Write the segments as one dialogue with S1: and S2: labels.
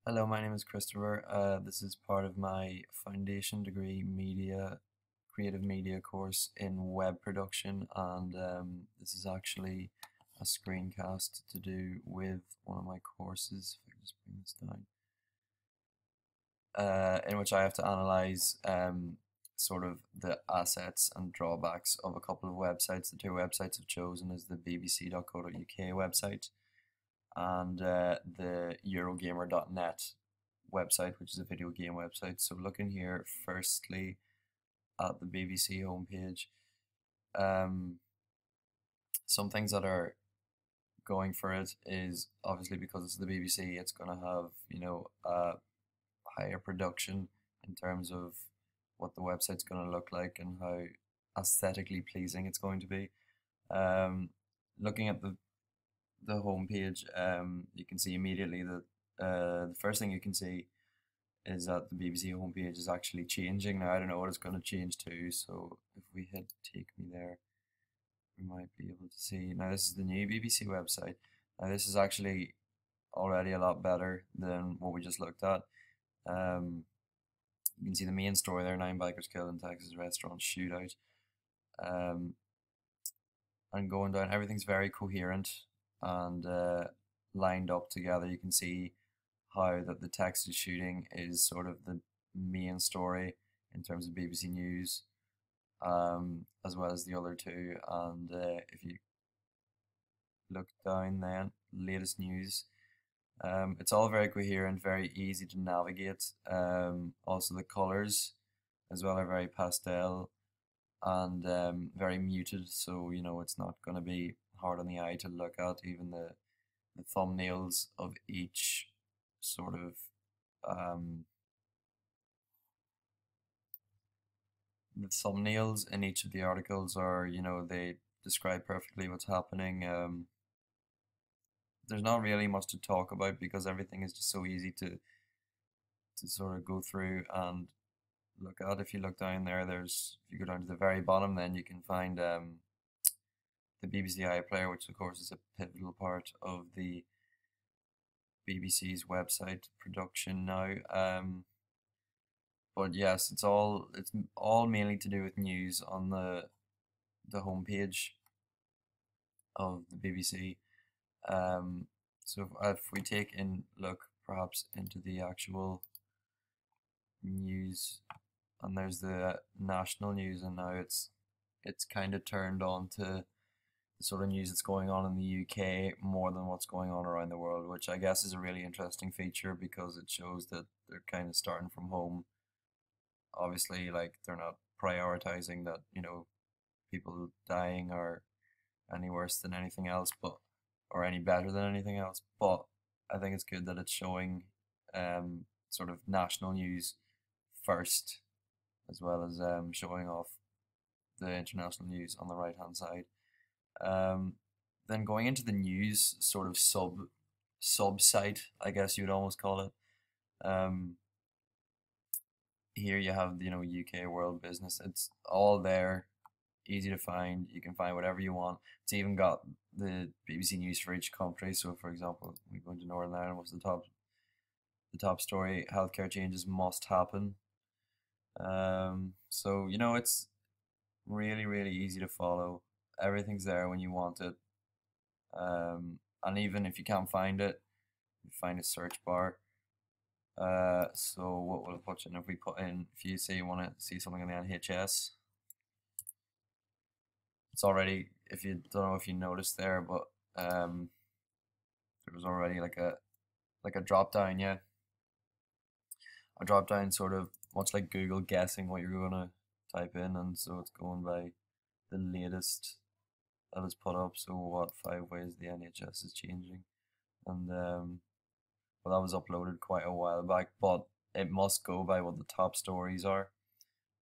S1: Hello, my name is Christopher. This is part of my foundation degree creative media course in web production, and this is actually a screencast to do with one of my courses. If I can just bring this down, in which I have to analyze sort of the assets and drawbacks of a couple of websites. The two websites I've chosen is the bbc.co.uk website and the Eurogamer.net website, which is a video game website. So looking here firstly at the BBC homepage, um, some things that are going for it is obviously because it's the BBC, it's going to have, a higher production in terms of what the website's going to look like and how aesthetically pleasing it's going to be. Um, Looking at the homepage, you can see immediately that the first thing you can see is that the BBC homepage is actually changing now. I don't know what it's going to change to, so if we hit take me there, we might be able to see. Now this is the new BBC website. Now this is actually already a lot better than what we just looked at. You can see the main story there, 9 bikers killed in Texas restaurant shootout. Um, and going down, everything's very coherent and lined up together. You can see how that the Texas shooting is sort of the main story in terms of BBC News, as well as the other two. And if you look down then, latest news, it's all very coherent, very easy to navigate. Also the colors as well are very pastel and very muted, so it's not going to be hard on the eye to look at. Even the thumbnails of each sort of the thumbnails in each of the articles are, they describe perfectly what's happening. There's not really much to talk about because everything is just so easy to sort of go through and look at. If you look down there, if you go down to the very bottom, then you can find the BBC iPlayer, which of course is a pivotal part of the BBC's website production now. But yes, it's all mainly to do with news on the homepage of the BBC. So if we take in look perhaps into the actual news, and there's the national news, and now it's kind of turned on to the sort of news that's going on in the UK more than what's going on around the world, which I guess is a really interesting feature because it shows that they're kind of starting from home. Obviously, like they're not prioritizing that, people dying are any worse than anything else, but or any better than anything else. But I think it's good that it's showing sort of national news first, as well as showing off the international news on the right hand side. Um, then going into the news sort of sub site, I guess you'd almost call it. Um, Here you have UK world business. It's all there, easy to find. You can find whatever you want. It's even got the BBC News for each country. So for example, we go into Northern Ireland. What's the top story? Healthcare changes must happen. So it's really really easy to follow. Everything's there when you want it. And even if you can't find it, you find a search bar. So what will it put in if we put in, if you say you want to see something on the NHS, it's already, if you don't know if you noticed there, but there was already like a drop down, yeah, a drop down sort of much like Google guessing what you're gonna type in, and so it's going by the latest that is put up. So what 5 ways the NHS is changing, and well, that was uploaded quite a while back, but it must go by what the top stories are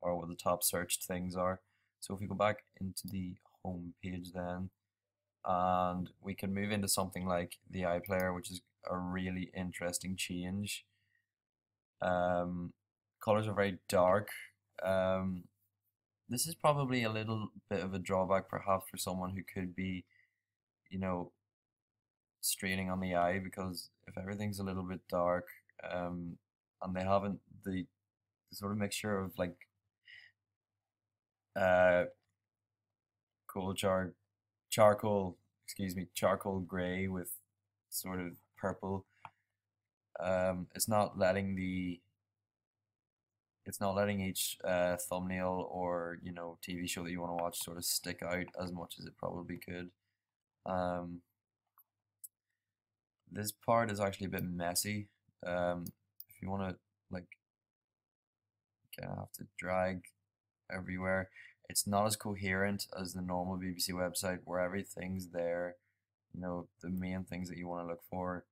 S1: or what the top searched things are. So if we go back into the home page then, and we can move into something like the iPlayer, which is a really interesting change. Colors are very dark. Um, this is probably a little bit of a drawback perhaps for someone who could be, you know, straining on the eye, because if everything's a little bit dark, and they haven't the sort of mixture of like uh coal charcoal, excuse me, charcoal gray with sort of purple. It's not letting each thumbnail or TV show that you want to watch sort of stick out as much as it probably could. Um, this part is actually a bit messy. If you want to like kind of have to drag everywhere. It's not as coherent as the normal BBC website where everything's there. The main things that you want to look for.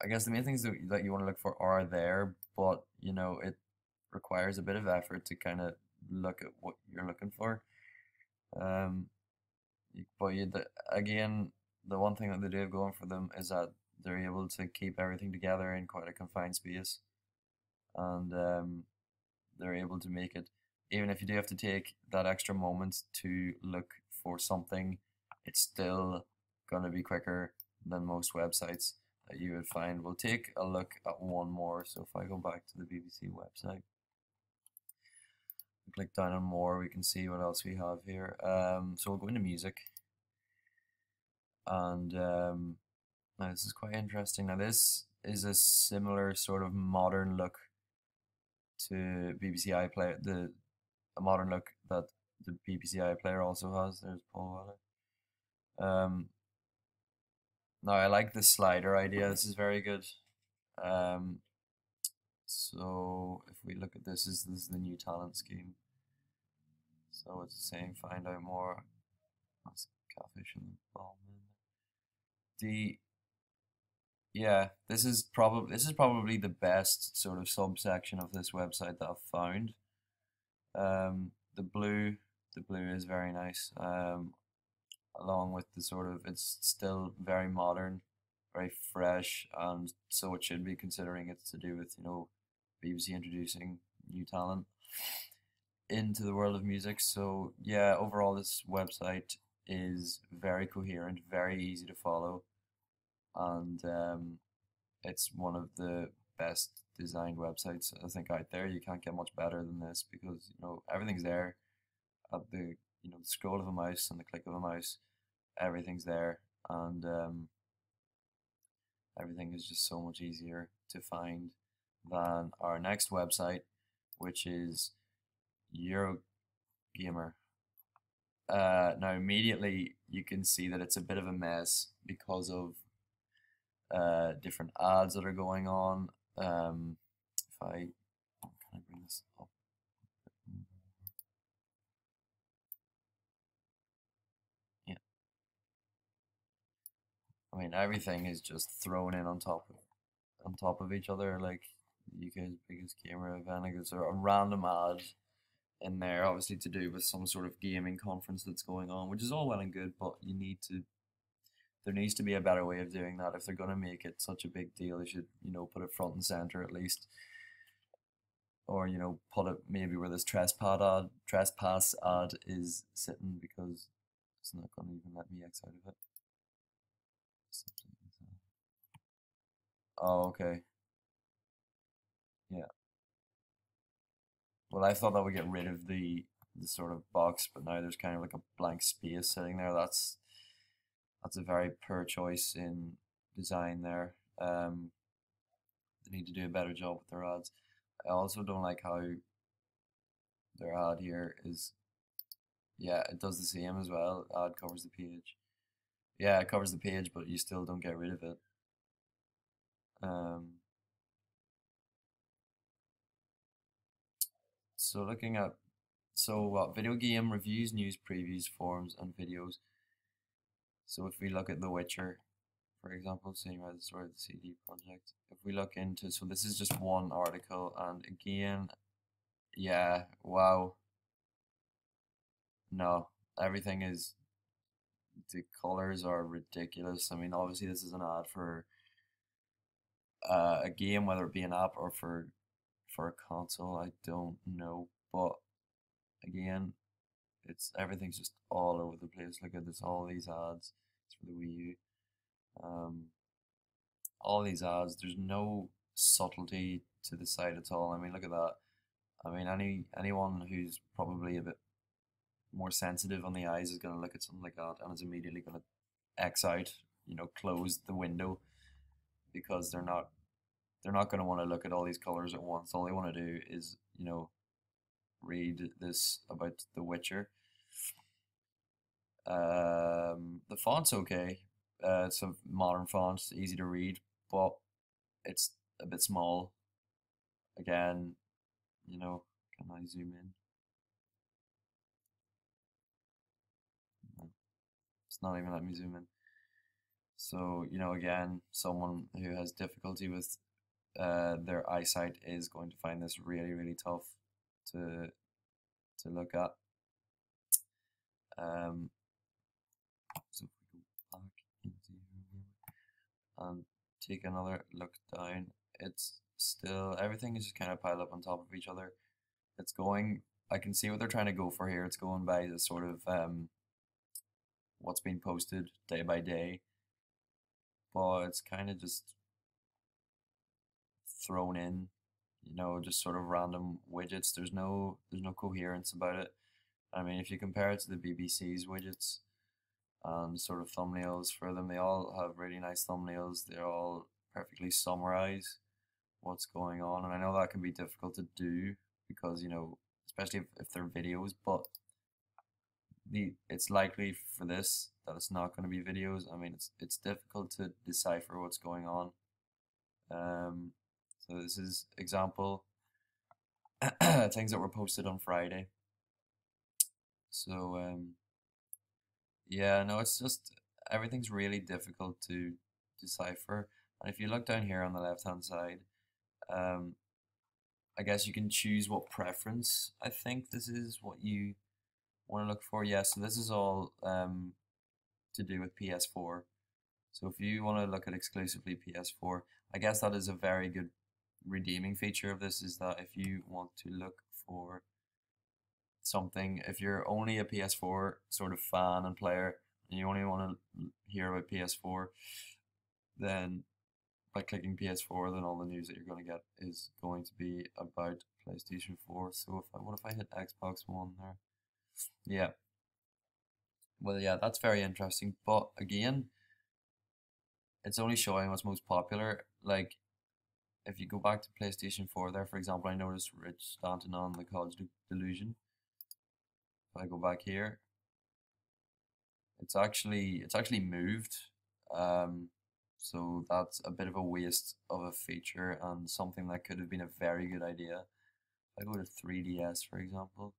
S1: I guess the main things that you want to look for are there, but it requires a bit of effort to kind of look at what you're looking for. Um, but again, the one thing that they do have going for them is that they're able to keep everything together in quite a confined space, and they're able to make it, even if you do have to take that extra moment to look for something, it's still gonna be quicker than most websites that you would find. We'll take a look at one more. So if I go back to the BBC website, click down on more, we can see what else we have here. So we'll go into music, and now this is quite interesting. Now this is a similar sort of modern look to BBC iPlayer, a modern look that the BBC iPlayer also has. There's Paul Weller. Now I like the slider idea. This is very good. So if we look at this is the new talent scheme. So it's saying find out more. That's catfish and bomb. Yeah, this is probably the best sort of subsection of this website that I've found. Um, the blue the blue is very nice. Along with the sort of, it's still very modern, very fresh, and so it should be, considering it's to do with BBC introducing new talent into the world of music. So yeah, overall this website is very coherent, very easy to follow, and it's one of the best designed websites I think out there. You can't get much better than this because everything's there at the the scroll of a mouse and the click of a mouse. Everything's there, and everything is just so much easier to find than our next website, which is Eurogamer. Now immediately you can see that it's a bit of a mess because of different ads that are going on. If I can I bring this up? Yeah, I mean everything is just thrown in on top of each other, like UK's biggest gamer event. Like there's a random ad in there, obviously to do with some sort of gaming conference that's going on, which is all well and good, but there needs to be a better way of doing that. If they're going to make it such a big deal, they should, put it front and center at least, or put it maybe where this trespass ad is sitting, because it's not going to even let me X out of it. Oh, okay. Yeah. Well, I thought that would get rid of the sort of box, but now there's kind of like a blank space sitting there. That's a very poor choice in design there. They need to do a better job with their ads. I also don't like how their ad here is, yeah, it does the same as well. Ad covers the page. Yeah, it covers the page, but you still don't get rid of it. Um, so looking at, video game reviews, news, previews, forums, and videos. So if we look at The Witcher, for example, seeing by the story of the CD Projekt. If we look into, so this is just one article, and again, yeah, wow, no, everything is, the colors are ridiculous. I mean, obviously this is an ad for a game, whether it be an app or for a console, I don't know, but again, everything's just all over the place. Look at this, all these ads. It's for the Wii U. Um, all these ads. There's no subtlety to the site at all. I mean, look at that. I mean, anyone who's probably a bit more sensitive on the eyes is going to look at something like that and is immediately going to X out, close the window, because they're not going to want to look at all these colors at once. All they want to do is, read this about The Witcher. The font's okay. It's a modern font, easy to read, but it's a bit small. Again, can I zoom in? No, it's not even letting me zoom in. So, again, someone who has difficulty with their eyesight is going to find this really, really tough to look at. So if we go back into here and take another look down, it's still, everything is just kind of piled up on top of each other. It's going, I can see what they're trying to go for here. It's going by the sort of what's being posted day by day, but it's kind of just thrown in, just sort of random widgets. There's no coherence about it. I mean, if you compare it to the BBC's widgets and sort of thumbnails for them, they all have really nice thumbnails. They're all perfectly summarize what's going on, and I know that can be difficult to do because, especially if they're videos, but it's likely for this that it's not going to be videos. I mean, it's difficult to decipher what's going on. So this is example things that were posted on Friday. So yeah, no, it's just everything's really difficult to decipher. And if you look down here on the left hand side, I guess you can choose what preference. I think this is what you want to look for. Yeah, so this is all to do with PS4. So if you want to look at exclusively PS4, I guess that is a very good redeeming feature of this, is that if you want to look for something, if you're only a PS4 sort of fan and player and you only want to hear about PS4, then by clicking PS4, then all the news that you're going to get is going to be about PlayStation 4. So what if I hit Xbox One there? Yeah. Well, yeah, that's very interesting. But again, it's only showing what's most popular. Like, if you go back to PlayStation 4 there, for example, I noticed Rich Stanton on the College Delusion. If I go back here, it's actually moved. So that's a bit of a waste of a feature and something that could have been a very good idea. If I go to 3DS, for example,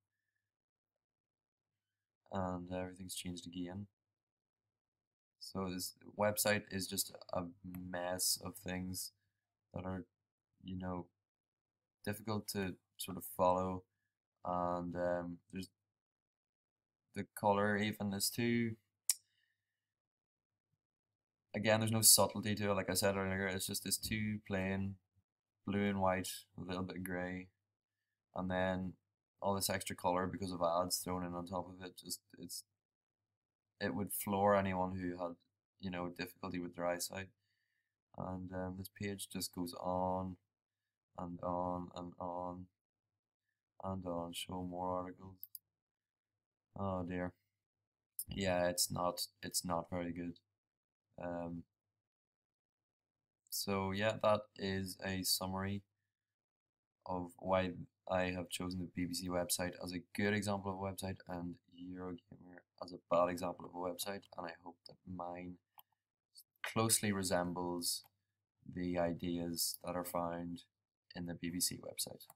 S1: and everything's changed again. So this website is just a mess of things that are, difficult to sort of follow, and there's the color even is too. Again, there's no subtlety to it. Like I said earlier, it's just this too plain blue and white with a little bit of grey, and then all this extra color because of ads thrown in on top of it. Just it would floor anyone who had difficulty with their eyesight. And this page just goes on and on and on and on. Show more articles. Oh dear. Yeah, it's not very good. Um, so yeah, that is a summary of why I have chosen the BBC website as a good example of a website and Eurogamer as a bad example of a website, and I hope that mine closely resembles the ideas that are found in the BBC website.